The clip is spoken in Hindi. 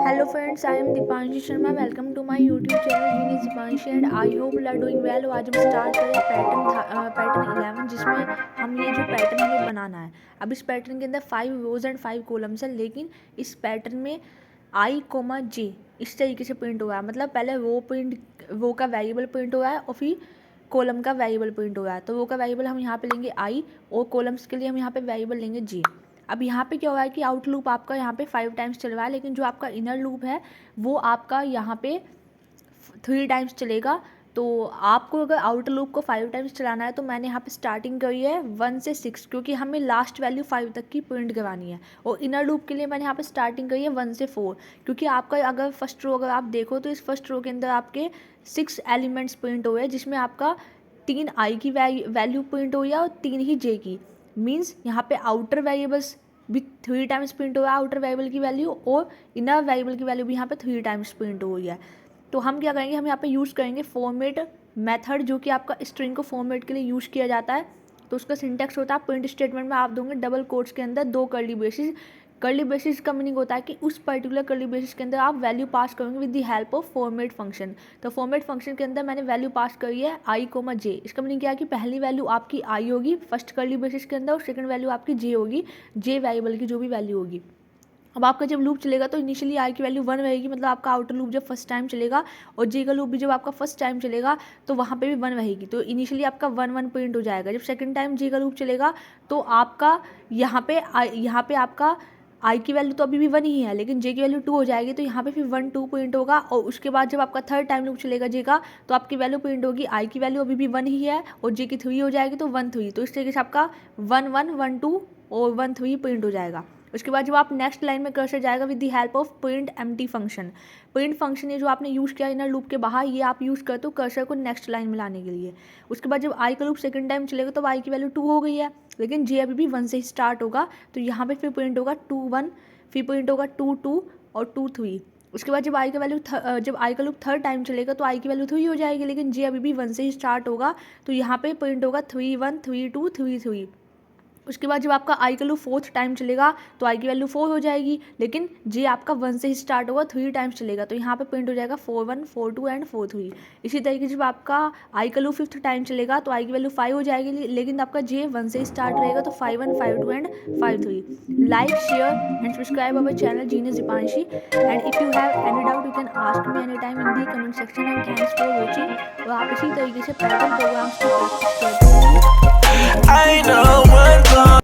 Hello friends, I am Deepanshi Sharma. Welcome to my YouTube channel genius Deepanshi and I hope you are doing well. आज हम स्टार्ट करें पैटर्न 11 जिसमें हम ये जो पैटर्न हमें बनाना है. अब इस पैटर्न के अंदर 5 रोज एंड 5 कॉलम्स है, लेकिन इस पैटर्न में आई कोमा जे इस तरीके से प्रिंट हुआ है. मतलब पहले रो का वेरिएबल प्रिंट हुआ है और फिर कॉलम का वेरिएबल प्रिंट हुआ है. तो रो का वेरिएबल हम यहाँ पे लेंगे आई और कॉलम्स के लिए हम यहाँ पे वेरिएबल लेंगे जे. अब यहाँ पे क्या हुआ है कि आउट लूप आपका यहाँ पे 5 टाइम्स चल रहा है, लेकिन जो आपका इनर लूप है वो आपका यहाँ पे 3 टाइम्स चलेगा. तो आपको अगर आउटर लूप को 5 टाइम्स चलाना है तो मैंने यहाँ पे स्टार्टिंग करी है 1 से 6, क्योंकि हमें लास्ट वैल्यू 5 तक की प्रिंट करवानी है. और इनर लूप के लिए मैंने यहाँ पे स्टार्टिंग करी है 1 से 4, क्योंकि आपका अगर फर्स्ट रो अगर आप देखो तो इस फर्स्ट रो के अंदर आपके 6 एलिमेंट्स प्रिंट हुए हैं, जिसमें आपका 3 आई की वैल्यू प्रिंट हुई है और 3 ही जे की. मीन्स यहाँ पे आउटर वेरिएबल्स भी 3 टाइम्स प्रिंट हुआ है आउटर वेरिएबल की वैल्यू, और इनर वेरिएबल की वैल्यू भी यहाँ पे 3 टाइम्स प्रिंट हुई है. तो हम क्या करेंगे, हम यहाँ पे यूज़ करेंगे फॉर्मेट मेथड, जो कि आपका स्ट्रिंग को फॉर्मेट के लिए यूज़ किया जाता है. तो उसका सिंटैक्स होता है प्रिंट स्टेटमेंट में आप दोगे डबल कोट्स के अंदर 2 कर्ली ब्रेसेस. कर्ली ब्रेसेस का मीनिंग होता है कि उस पर्टिकुलर कर्ली ब्रेसेस के अंदर आप वैल्यू पास करोगे with the help of format function. तो फॉर्मेट फंक्शन के अंदर मैंने वैल्यू पास करी है आई कोमा जे. इसका मीनिंग क्या है कि पहली वैल्यू आपकी आई होगी फर्स्ट कर्ली ब्रेसेस के अंदर और सेकंड वैल्यू आपकी जे होगी, जे वेरिएबल की जो भी वैल्यू होगी. अब आपका जब लूप चलेगा तो इनिशियली आई की वैल्यू 1 रहेगी, मतलब आपका आउटर लूप जब फर्स्ट टाइम चलेगा, और जे का लूप भी जब आपका फर्स्ट टाइम चलेगा तो वहाँ पे भी 1 रहेगी. तो इनिशियली आपका 1 प्रिंट हो जाएगा. जब सेकंड टाइम जे का लूप चलेगा तो आपका यहाँ पे आपका आई की वैल्यू तो अभी भी 1 ही है, लेकिन जे की वैल्यू 2 हो जाएगी. तो यहाँ पे फिर 1 2 प्रिंट होगा, और उसके बाद जब आपका थर्ड टाइम लूप चलेगा जे का तो आपकी वैल्यू प्रिंट होगी. आई की वैल्यू अभी भी 1 ही है और जे की 3 हो जाएगी, तो 1 3. तो इस तरीके से आपका 1 1 1 2 और 1 3 प्रिंट हो जाएगा. उसके बाद जब आप नेक्स्ट लाइन में कर्सर जाएगा with the help of print empty function. Print function ये जो आपने यूज़ किया इनर लूप के बाहर, ये आप यूज़ करते हो कर्सर को नेक्स्ट लाइन में लाने के लिए. उसके बाद जब आई का लूप सेकंड टाइम चलेगा तो आई की वैल्यू 2 हो गई है, लेकिन जे अभी भी 1 से ही स्टार्ट होगा. तो यहाँ पे फिर प्रिंट होगा 2 1, फिर प्रिंट होगा 2 2 और 2 3. उसके बाद जब आई का लूप थर्ड टाइम चलेगा तो आई की वैल्यू 3 हो जाएगी, लेकिन जे अभी भी 1 से ही स्टार्ट होगा. तो यहाँ पे प्रिंट होगा 3 1 3 2 3 3. उसके बाद जब आपका आई का लूप फोर्थ टाइम चलेगा तो आई की वैल्यू 4 हो जाएगी, लेकिन जे आपका 1 से ही स्टार्ट होगा, 3 टाइम्स चलेगा. तो यहाँ पे प्रिंट हो जाएगा 4 1 4 2 एंड 4 3. इसी तरीके से जब आपका आई का लूप फिफ्थ टाइम चलेगा तो आई की वैल्यू 5 हो जाएगी, लेकिन आपका जे 1 से ही स्टार्ट रहेगा. तो 5 1 5 2 and 5 3. Like share and subscribe our channel genius Deepanshi, and if you have any doubt you can ask me any time in the comment section. And thanks for watching. और आप इसी तरीके से पैटर्न प्रोग्राम्स को प्रैक्टिस करते रहिए.